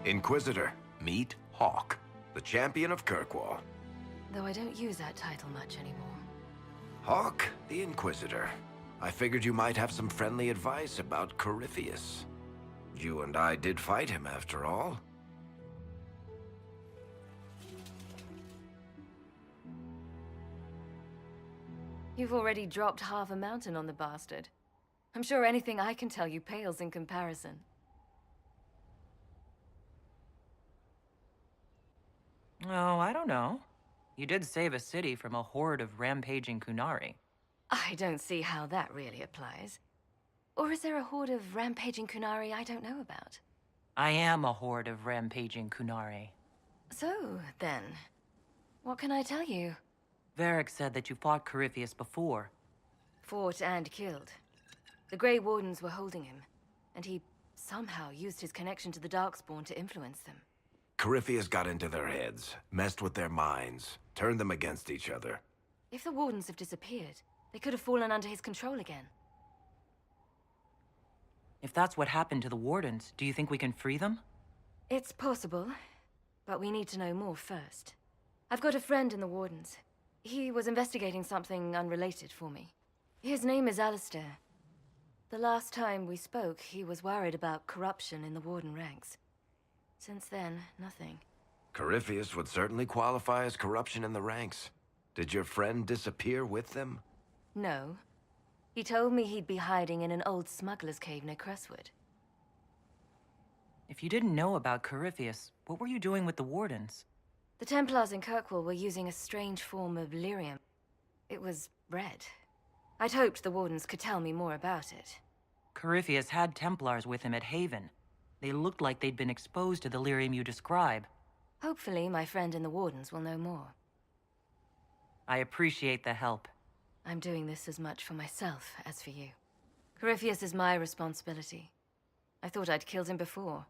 Inquisitor, meet Hawke, the champion of Kirkwall. Though I don't use that title much anymore. Hawke, the Inquisitor. I figured you might have some friendly advice about Corypheus. You and I did fight him, after all. You've already dropped half a mountain on the bastard. I'm sure anything I can tell you pales in comparison. Oh, I don't know. You did save a city from a horde of rampaging Kunari. I don't see how that really applies. Or is there a horde of rampaging Kunari I don't know about? I am a horde of rampaging Kunari. So, then, what can I tell you? Varric said that you fought Corypheus before. Fought and killed. The Grey Wardens were holding him, and he somehow used his connection to the Darkspawn to influence them. Corypheus got into their heads, messed with their minds, turned them against each other. If the Wardens have disappeared, they could have fallen under his control again. If that's what happened to the Wardens, do you think we can free them? It's possible, but we need to know more first. I've got a friend in the Wardens. He was investigating something unrelated for me. His name is Alistair. The last time we spoke, he was worried about corruption in the Warden ranks. Since then, nothing. Corypheus would certainly qualify as corruption in the ranks. Did your friend disappear with them? No. He told me he'd be hiding in an old smuggler's cave near Crestwood. If you didn't know about Corypheus, what were you doing with the Wardens? The Templars in Kirkwall were using a strange form of lyrium. It was red. I'd hoped the Wardens could tell me more about it. Corypheus had Templars with him at Haven. They looked like they'd been exposed to the lyrium you describe. Hopefully, my friend in the Wardens will know more. I appreciate the help. I'm doing this as much for myself as for you. Corypheus is my responsibility. I thought I'd killed him before.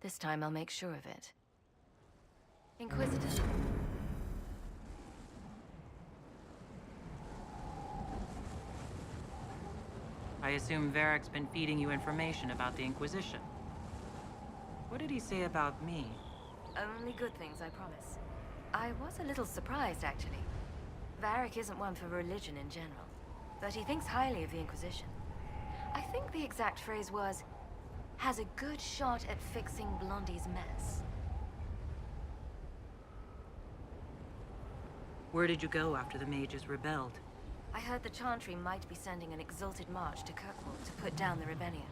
This time I'll make sure of it. Inquisitor. I assume Varric's been feeding you information about the Inquisition. What did he say about me? Only good things, I promise. I was a little surprised, actually. Varric isn't one for religion in general, but he thinks highly of the Inquisition. I think the exact phrase was, has a good shot at fixing Blondie's mess. Where did you go after the mages rebelled? I heard the Chantry might be sending an exalted march to Kirkwall to put down the rebellion.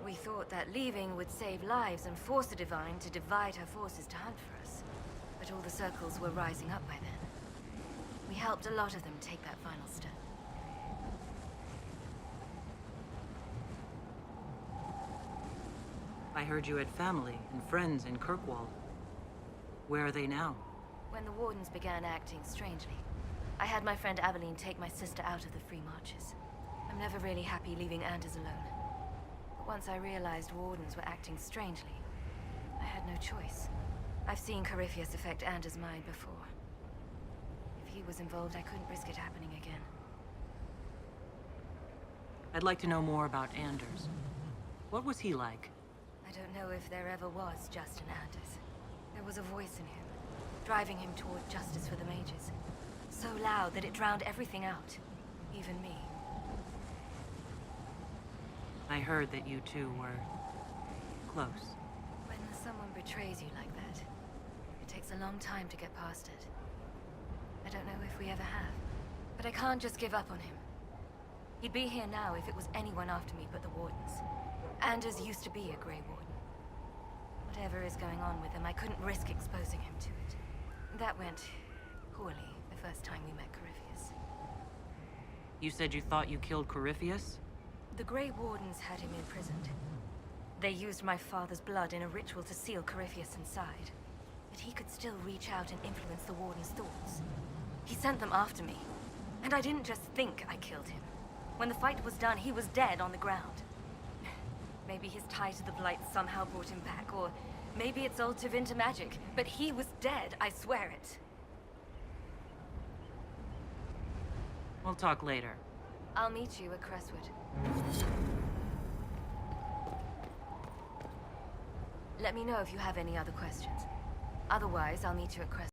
We thought that leaving would save lives and force the Divine to divide her forces to hunt for us. But all the circles were rising up by then. We helped a lot of them take that final step. I heard you had family and friends in Kirkwall. Where are they now? When the Wardens began acting strangely, I had my friend Aveline take my sister out of the Free Marches. I'm never really happy leaving Anders alone. But once I realized Wardens were acting strangely, I had no choice. I've seen Corypheus affect Anders' mind before. If he was involved, I couldn't risk it happening again. I'd like to know more about Anders. What was he like? I don't know if there ever was just an Anders. There was a voice in him, driving him toward justice for the mages. So loud that it drowned everything out, even me. I heard that you two were close. When someone betrays you like that, it takes a long time to get past it. I don't know if we ever have, but I can't just give up on him. He'd be here now if it was anyone after me but the Wardens. Anders used to be a Grey Warden. Whatever is going on with him, I couldn't risk exposing him to it. That went poorly the first time we met Corypheus. You said you thought you killed Corypheus? The Grey Wardens had him imprisoned. They used my father's blood in a ritual to seal Corypheus inside. But he could still reach out and influence the Warden's thoughts. He sent them after me. And I didn't just think I killed him. When the fight was done, he was dead on the ground. Maybe his tie to the Blight somehow brought him back, or maybe it's all Tevinter magic. But he was dead, I swear it. We'll talk later. I'll meet you at Crestwood. Let me know if you have any other questions. Otherwise, I'll meet you at Crest.